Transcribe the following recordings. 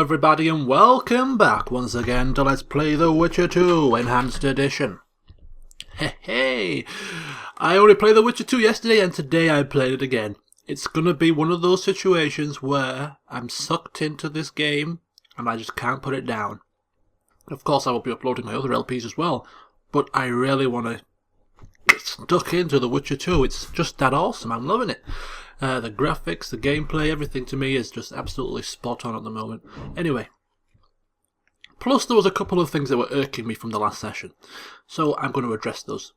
everybody, and welcome back once again to Let's Play The Witcher 2 Enhanced Edition. Hey, I only played The Witcher 2 yesterday and today I played it again. It's gonna be one of those situations where I'm sucked into this game and I just can't put it down. Of course I will be uploading my other LPs as well, but I really want to get stuck into The Witcher 2. It's just that awesome, I'm loving it. The graphics, the gameplay, everything to me is just absolutely spot on at the moment. Anyway, plus there was a couple of things that were irking me from the last session, so I'm going to address those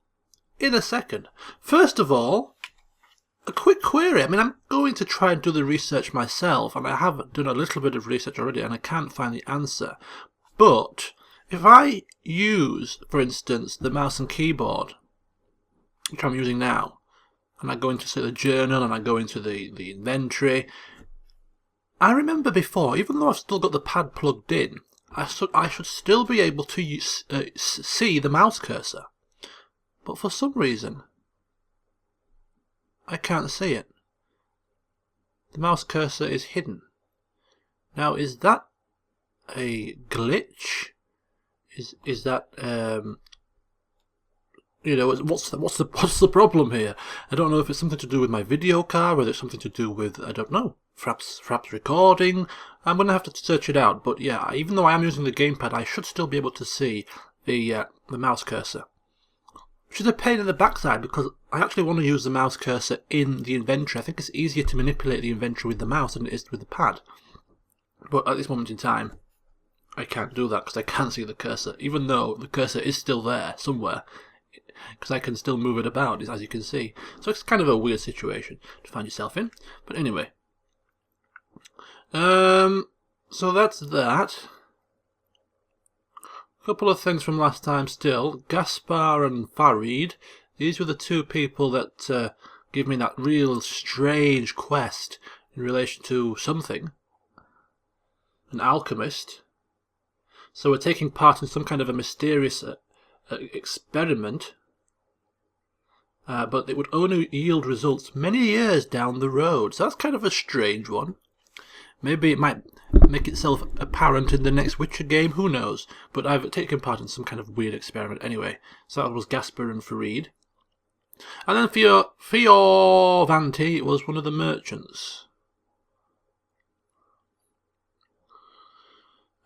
in a second. First of all, a quick query. I mean, I'm going to try and do the research myself, and I have done a little bit of research already, and I can't find the answer. But if I use, for instance, the mouse and keyboard, which I'm using now, and I go into, say, the journal, and I go into the inventory. I remember before, even though I've still got the pad plugged in, I should still be able to see the mouse cursor. But for some reason, I can't see it. The mouse cursor is hidden. Now, is that a glitch? Is that you know, what's the problem here? I don't know if it's something to do with my video card, whether it's something to do with, I don't know, perhaps recording. I'm going to have to search it out. But yeah, even though I am using the gamepad, I should still be able to see the mouse cursor, which is a pain in the backside because I actually want to use the mouse cursor in the inventory. I think it's easier to manipulate the inventory with the mouse than it is with the pad. But at this moment in time, I can't do that because I can't see the cursor, even though the cursor is still there somewhere, because I can still move it about, as you can see. So it's kind of a weird situation to find yourself in. But anyway. So that's that. A couple of things from last time still. Gaspar and Farid. These were the two people that give me that real strange quest in relation to something. An alchemist. So we're taking part in some kind of a mysterious experiment. But it would only yield results many years down the road. So that's kind of a strange one. Maybe it might make itself apparent in the next Witcher game, who knows. But I've taken part in some kind of weird experiment anyway. So that was Gaspar and Farid. And then Fioravanti was one of the merchants.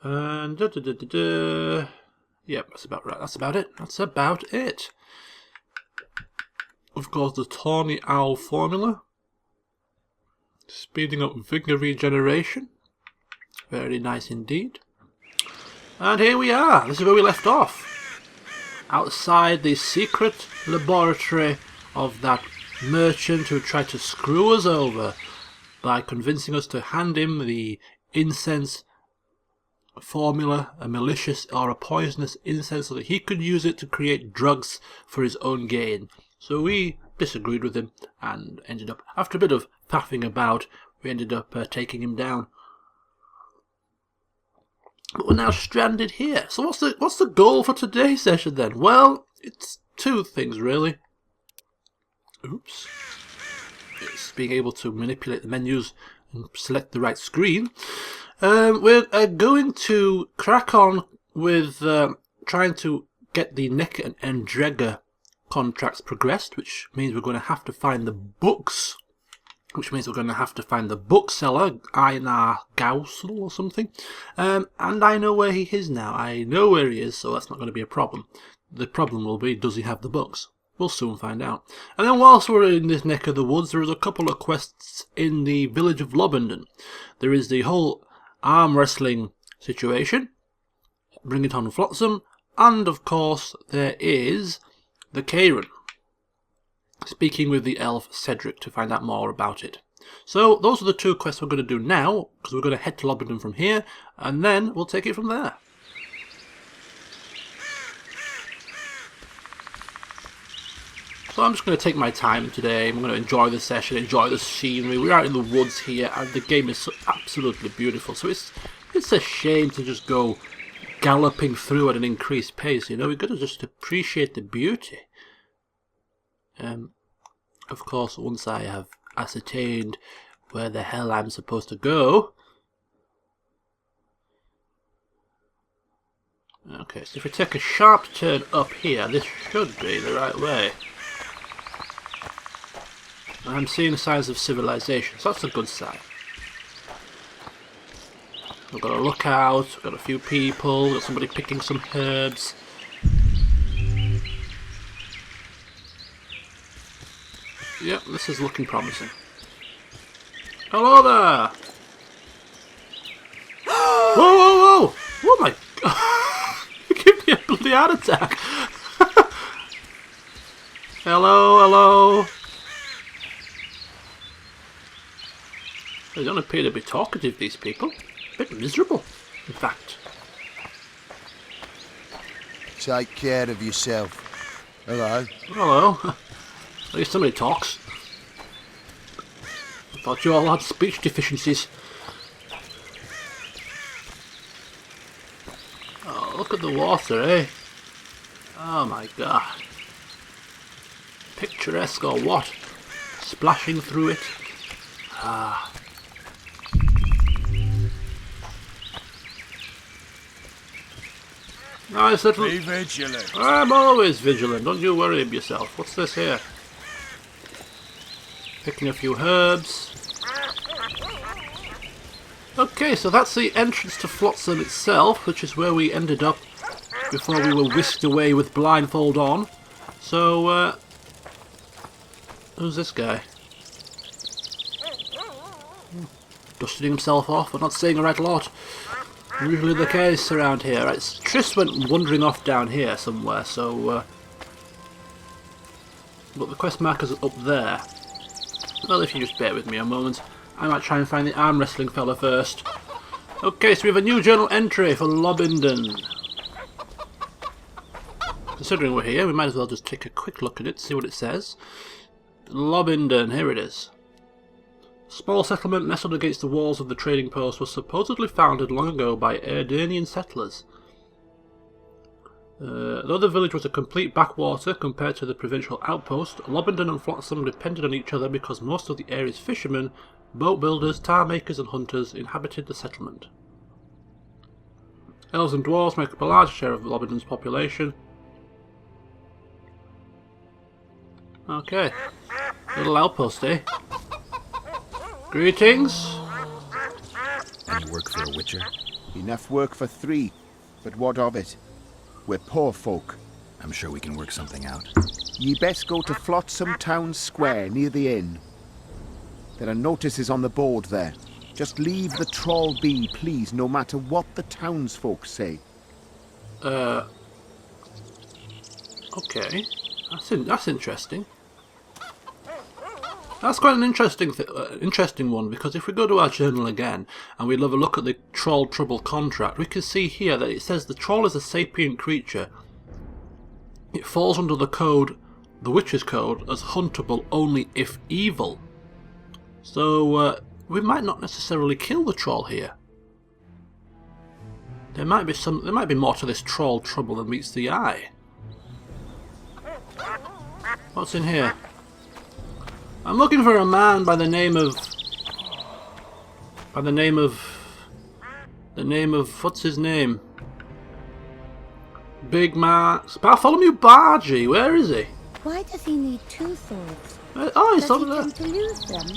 And yep, that's about right. That's about it. That's about it. Of course, the Tawny Owl formula. Speeding up vigor regeneration. Very nice indeed. And here we are. This is where we left off. Outside the secret laboratory of that merchant who tried to screw us over by convincing us to hand him the incense formula, a malicious or a poisonous incense, so that he could use it to create drugs for his own gain. So we disagreed with him and ended up, after a bit of faffing about, we ended up taking him down. But we're now stranded here. So what's the goal for today's session then? Well, it's two things really. Oops. It's being able to manipulate the menus and select the right screen. We're going to crack on with trying to get the Necker and Endrega contracts progressed, which means we're going to have to find the books, which means we're going to have to find the bookseller, Einar Gaussel or something, and I know where he is now. I know where he is, so that's not going to be a problem. The problem will be, does he have the books? We'll soon find out. And then whilst we're in this neck of the woods, there is a couple of quests in the village of Lobinden. There is the whole arm wrestling situation, Bring It On Flotsam, and of course there is the Cairn, speaking with the elf Cedric to find out more about it. So those are the two quests we're going to do now, because we're going to head to Lobinden from here, and then we'll take it from there. So I'm just going to take my time today. I'm going to enjoy the session, enjoy the scenery. We're out in the woods here, and the game is so absolutely beautiful. So it's a shame to just go galloping through at an increased pace. You know, we've got to just appreciate the beauty. Of course, once I have ascertained where the hell I'm supposed to go, Okay, so if we take a sharp turn up here, this should be the right way. I'm seeing signs of civilization, so that's a good sign. We've got a lookout, we've got a few people, we've got somebody picking some herbs. Yep, this is looking promising. Hello there! Whoa, whoa, whoa! Oh my god! You give me a bloody heart attack! Hello, hello! They don't appear to be talkative, these people. A bit miserable, in fact. Take care of yourself. Hello. Hello. At least somebody talks. I thought you all had speech deficiencies. Oh, look at the water, eh? Oh my god. Picturesque or what? Splashing through it. Ah. Nice little... Be vigilant. I'm always vigilant, don't you worry of yourself. What's this here? Picking a few herbs. Okay, so that's the entrance to Flotsam itself, which is where we ended up before we were whisked away with blindfold on. So, who's this guy? Dusting himself off, but not saying a right lot. Usually the case around here. Right, Triss went wandering off down here somewhere, so... but the quest marker's up there. Well, if you just bear with me a moment, I might try and find the arm wrestling fella first. Okay, so we have a new journal entry for Lobinden. Considering we're here, we might as well just take a quick look at it, see what it says. Lobinden, here it is. A small settlement nestled against the walls of the trading post was supposedly founded long ago by Erdanian settlers. Though the village was a complete backwater compared to the provincial outpost, Lobinden and Flotsam depended on each other because most of the area's fishermen, boat builders, tar makers and hunters inhabited the settlement. Elves and dwarves make up a large share of Lobinden's population. Okay, little outpost, eh? Greetings. Any work for a witcher? Enough work for 3, but what of it? We're poor folk. I'm sure we can work something out. Ye best go to Flotsam Town Square near the inn. There are notices on the board there. Just leave the trawl be, please, no matter what the townsfolk say. Okay. That's interesting. That's quite an interesting one, because if we go to our journal again and we have a look at the Troll Trouble contract, we can see here that it says the troll is a sapient creature. It falls under the code, the Witcher's Code, as huntable only if evil. So we might not necessarily kill the troll here. There might be more to this Troll Trouble than meets the eye. What's in here? I'm looking for a man by the name of... what's his name? Bartholomew Bargy, where is he? Why does he need 2 swords? Oh, he's Does over he there. tend to lose them?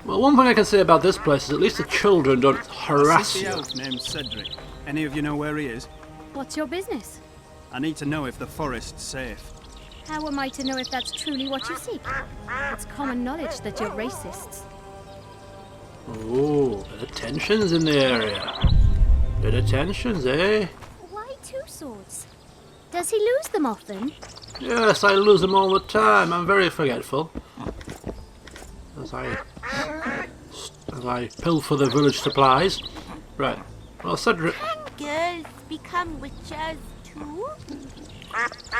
Well, one thing I can say about this place is at least the children don't harass The you. elf named Cedric. Any of you know where he is? What's your business? I need to know if the forest's safe. How am I to know if that's truly what you seek? It's common knowledge that you're racists. Oh, bit of tensions in the area. Bit of tensions, eh? Why 2 swords? Does he lose them often? Yes, I lose them all the time. I'm very forgetful. As I pilfer the village supplies. Right. Well, Cedric... Can girls become witches too?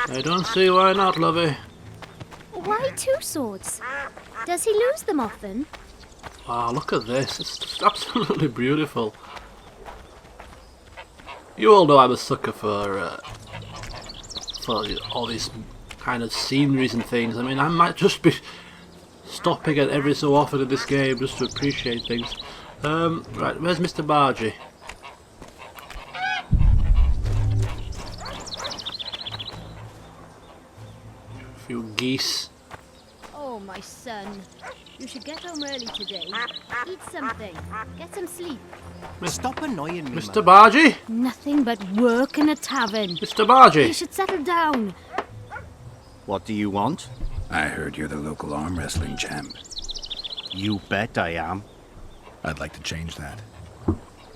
I don't see why not, lovey. Why 2 swords? Does he lose them often? Wow, look at this. It's just absolutely beautiful. You all know I'm a sucker for all these kind of sceneries and things. I mean, I might just be stopping it every so often in this game just to appreciate things. Right, where's Mr. Bargy? Few geese. Oh, my son. You should get home early today. Eat something. Get some sleep. Stop annoying me, Mr. Bargy? Nothing but work in a tavern. Mr. You Bargy? should settle down. What do you want? I heard you're the local arm wrestling champ. You bet I am. I'd like to change that.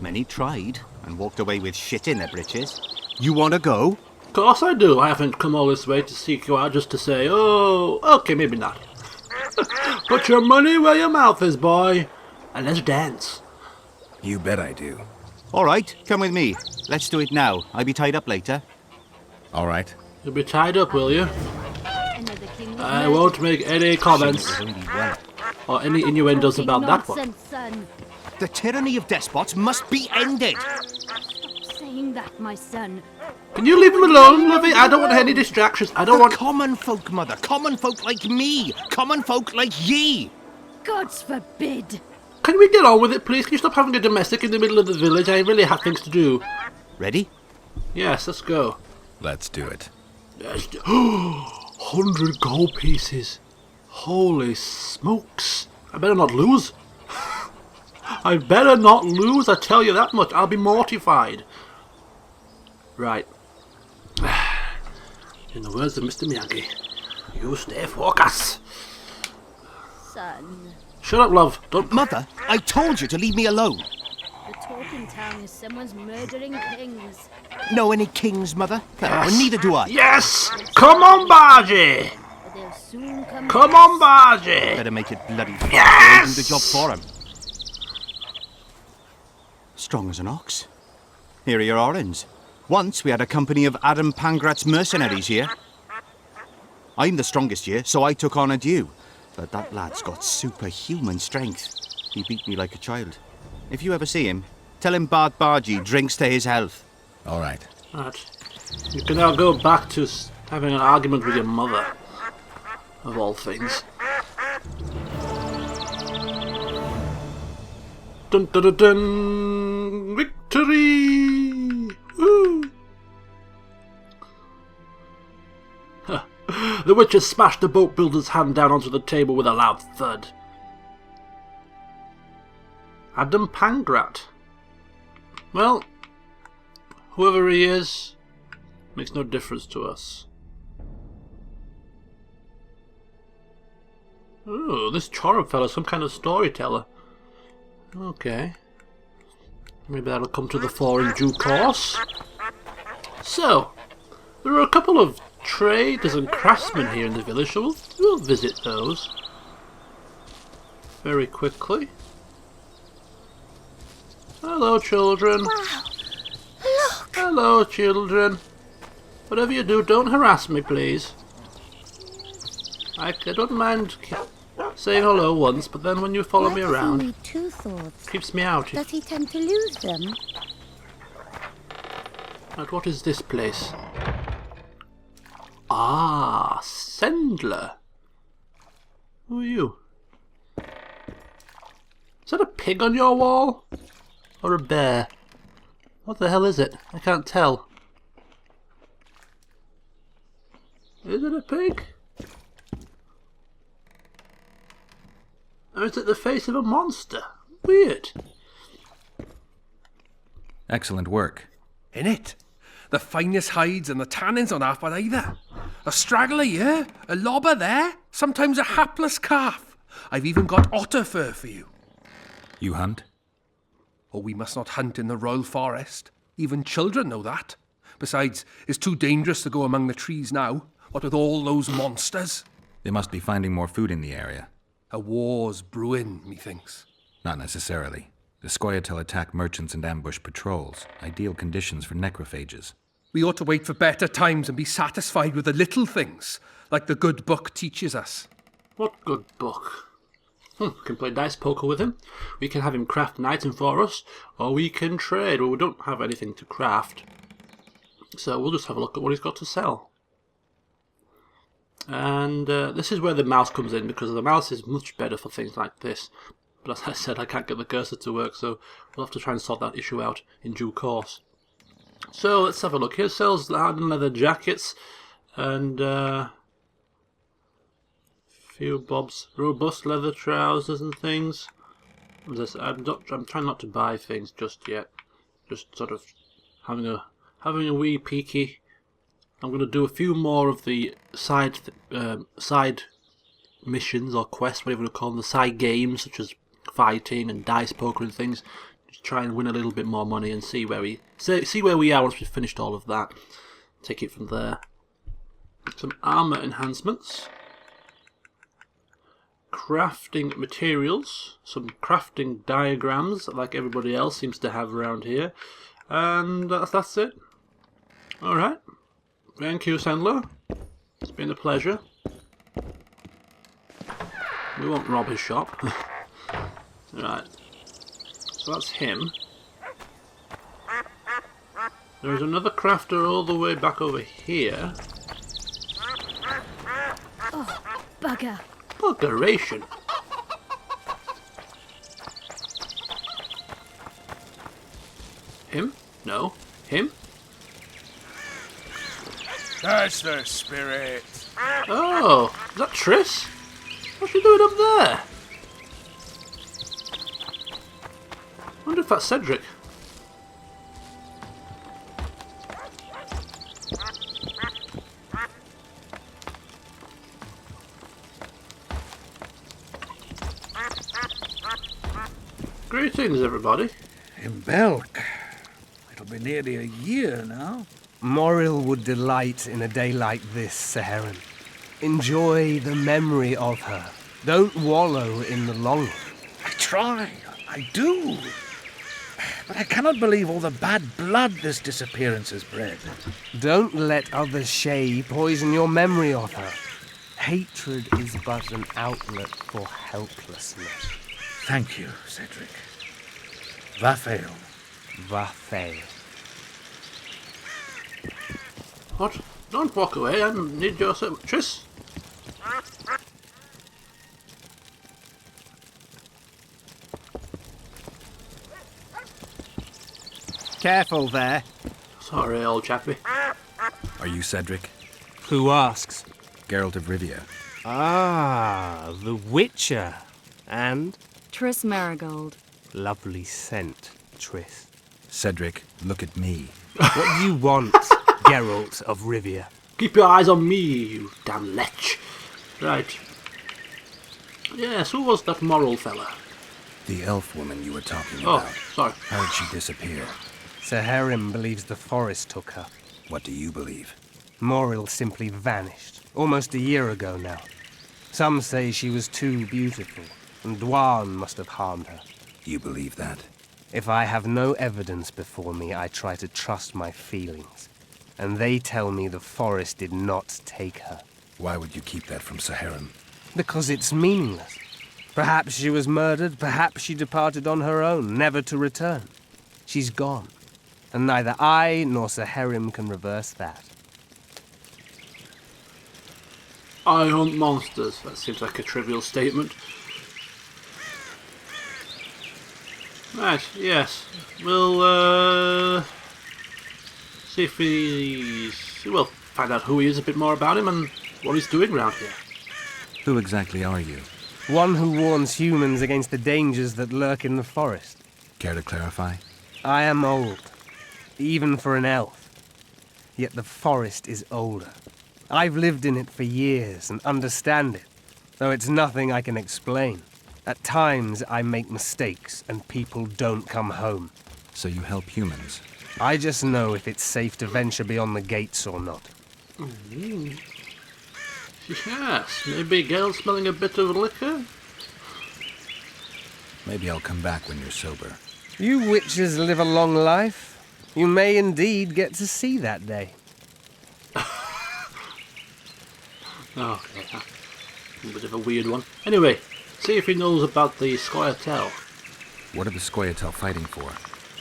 Many tried and walked away with shit in their britches. You want to go? Of course I do. I haven't come all this way to seek you out just to say, oh, okay, maybe not. Put your money where your mouth is, boy. And let's dance. You bet I do. All right, come with me. Let's do it now. I'll be tied up later. All right. You'll be tied up, will you? Another king was I murdered. won't make any comments It was only well. or any innuendos Talking about that one. nonsense, son. The tyranny of despots must be ended. Stop saying that, my son. Can you leave him alone, Lovey? I don't want any distractions. I don't The want... common folk, mother. Common folk like me. Common folk like ye. Gods forbid. Can we get on with it, please? Can you stop having a domestic in the middle of the village? I really have things to do. Ready? Yes, let's go. Let's do it. Yes. 100 gold pieces. Holy smokes. I better not lose. I better not lose, I tell you that much. I'll be mortified. Right. In the words of Mr. Miyagi, you stay focused. Son, Shut up, love. Don't... Mother, I told you to leave me alone. the talk in town is someone's murdering kings. Know any kings, mother? No, Yes. neither do I. Yes! Come on, Bargy! But they'll soon come Come to on, us. Bargy! Better make it bloody fast. Yes! Do the job for him. Strong as an ox. Here are your orange. Once we had a company of Adam Pangrat's mercenaries here. I'm the strongest here, so I took on a due. But that lad's got superhuman strength. He beat me like a child. If you ever see him, tell him Bart Bargy drinks to his health. All right. Right. You can now go back to having an argument with your mother. Of all things. Dun dun dun dun! Victory! Woo! The witches smashed the boat builder's hand down onto the table with a loud thud. Adam Pangrat. Well, whoever he is, makes no difference to us. Oh, this Chorum fellow's some kind of storyteller. Okay. Maybe that'll come to the fore in due course. So, there are a couple of traders and craftsmen here in the village, so we'll visit those very quickly. Hello, children. Wow. Look. Hello, children. Whatever you do, don't harass me, please. I don't mind saying hello once, but then when you follow me around, Only two thoughts. creeps me out. Does he tend to lose them? Right, what is this place? Ah, Sendler. Who are you? Is that a pig on your wall? Or a bear? What the hell is it? I can't tell. Is it a pig? Or is it the face of a monster? Weird. Excellent work. In it. The finest hides and the tannins on half bad either. A straggler here, a lobber there, sometimes a hapless calf. I've even got otter fur for you. You hunt? Oh, we must not hunt in the royal forest. Even children know that. Besides, it's too dangerous to go among the trees now, what with all those monsters. They must be finding more food in the area. A war's brewing, methinks. Not necessarily. The Scoia'tael attack merchants and ambush patrols. Ideal conditions for necrophages. We ought to wait for better times and be satisfied with the little things, like the good book teaches us. What good book? We can play dice poker with him. We can have him craft an item for us, or we can trade. Well, we don't have anything to craft, so we'll just have a look at what he's got to sell. And this is where the mouse comes in, because the mouse is much better for things like this. But as I said, I can't get the cursor to work, so we'll have to try and sort that issue out in due course. So let's have a look. Here sells the hard and leather jackets, and Few bobs, robust leather trousers and things. I'm trying not to buy things just yet. Just sort of having a wee peeky. I'm going to do a few more of the side missions or quests, whatever you call them, the side games such as fighting and dice poker and things. Just try and win a little bit more money and see where we are once we've finished all of that. Take it from there. Some armor enhancements. Crafting materials, some crafting diagrams like everybody else seems to have around here, and that's it. Alright, thank you, Sandler. It's been a pleasure. We won't rob his shop. Right, so that's him. There's another crafter all the way back over here. Oh, bugger. Buggeration. Him? No. Him? That's the spirit. Oh, is that Triss? What's she doing up there? I wonder if that's Cedric. Greetings, everybody. In Belk. It'll be nearly a year now. Moril would delight in a day like this, Saharan. Enjoy the memory of her. Don't wallow in the longing. I try. I do. But I cannot believe all the bad blood this disappearance has bred. Don't let other Shay poison your memory of her. Hatred is but an outlet for helplessness. Thank you, Cedric. Vafail. Vafail. What? Don't walk away. I need your service. Triss? Careful there. Sorry, old chappie. Are you Cedric? Who asks? Geralt of Rivia. Ah, the Witcher. And? Triss Marigold. Lovely scent, Triss. Cedric, look at me. What do you want, Geralt of Rivia? Keep your eyes on me, you damn lech. Right. Yes, who was that moral fella? The elf woman you were talking Oh, about. sorry. How did she disappear? Saharim believes the forest took her. What do you believe? Moril simply vanished, almost a year ago now. Some say she was too beautiful, and Dwan must have harmed her. You believe that? If I have no evidence before me, I try to trust my feelings. And they tell me the forest did not take her. Why would you keep that from Saharim? Because it's meaningless. Perhaps she was murdered, perhaps she departed on her own, never to return. She's gone. And neither I nor Saharim can reverse that. I hunt monsters. That seems like a trivial statement. Right, yes. We'll, see if we'll find out who he is, a bit more about him, and what he's doing around here. Who exactly are you? One who warns humans against the dangers that lurk in the forest. Care to clarify? I am old, even for an elf. Yet the forest is older. I've lived in it for years and understand it, though it's nothing I can explain. At times, I make mistakes and people don't come home. So you help humans? I just know if it's safe to venture beyond the gates or not. Mm-hmm. Yes, maybe Geralt smelling a bit of liquor? Maybe I'll come back when you're sober. You witches live a long life. You may indeed get to see that day. Okay, a bit of a weird one. Anyway, see if he knows about the Scoia'tael. What are the Scoia'tael fighting for?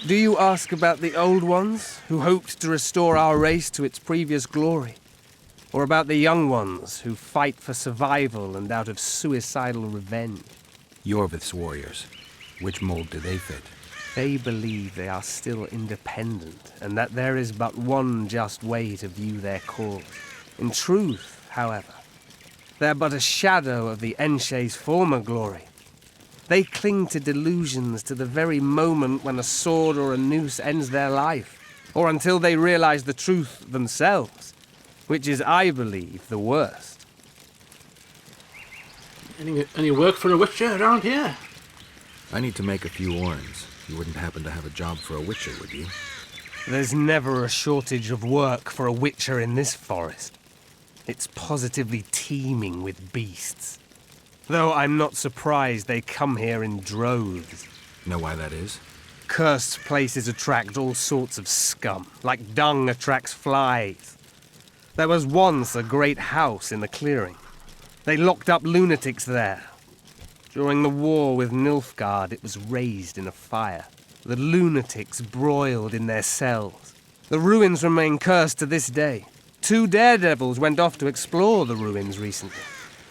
Do you ask about the old ones, who hoped to restore our race to its previous glory? Or about the young ones, who fight for survival and out of suicidal revenge? Yorvith's warriors. Which mold do they fit? They believe they are still independent, and that there is but one just way to view their cause. In truth, however, They're but a shadow of the Enshe's former glory. They cling to delusions to the very moment when a sword or a noose ends their life, or until they realize the truth themselves, which is, I believe, the worst. Any work for a witcher around here? I need to make a few orns. You wouldn't happen to have a job for a witcher, would you? There's never a shortage of work for a witcher in this forest. It's positively teeming with beasts. Though I'm not surprised they come here in droves. Know why that is? Cursed places attract all sorts of scum, like dung attracts flies. There was once a great house in the clearing. They locked up lunatics there. During the war with Nilfgaard, it was raised in a fire. The lunatics broiled in their cells. The ruins remain cursed to this day. 2 daredevils went off to explore the ruins recently.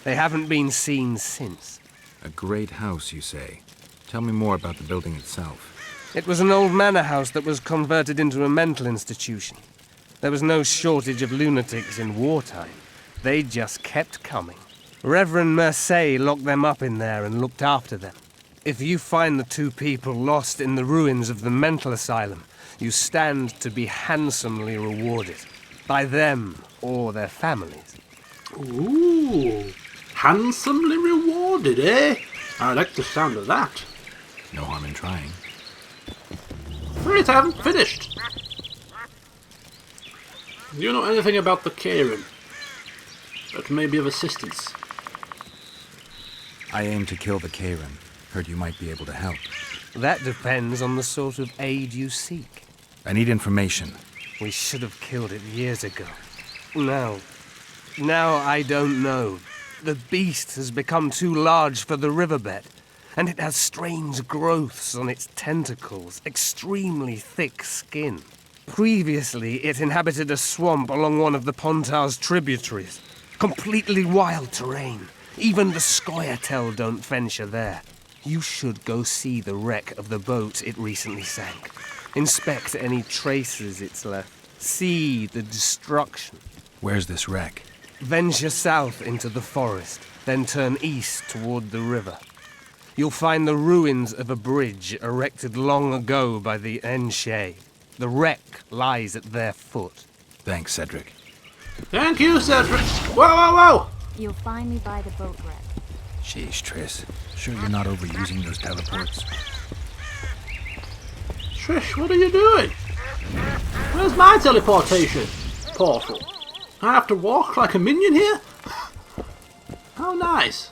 They haven't been seen since. A great house, you say. Tell me more about the building itself. It was an old manor house that was converted into a mental institution. There was no shortage of lunatics in wartime. They just kept coming. Reverend Mercey locked them up in there and looked after them. If you find the 2 people lost in the ruins of the mental asylum, you stand to be handsomely rewarded. By them or their families. Ooh, handsomely rewarded, eh? I like the sound of that. No harm in trying. Wait, I haven't finished. Do you know anything about the Karen that may be of assistance? I aim to kill the Karen. Heard you might be able to help. That depends on the sort of aid you seek. I need information. We should have killed it years ago. Now I don't know. The beast has become too large for the riverbed, and it has strange growths on its tentacles, extremely thick skin. Previously, it inhabited a swamp along one of the Pontar's tributaries. Completely wild terrain. Even the Scoia'tael don't venture there. You should go see the wreck of the boat it recently sank. Inspect any traces it's left. See the destruction. Where's this wreck? Venture south into the forest, then turn east toward the river. You'll find the ruins of a bridge erected long ago by the Enshe. The wreck lies at their foot. Thanks, Cedric. Thank you, Cedric. Whoa, whoa, whoa! You'll find me by the boat wreck. Sheesh, Triss. Sure you're not overusing those teleports? Trish, what are you doing? Where's my teleportation portal? I have to walk like a minion here? How nice.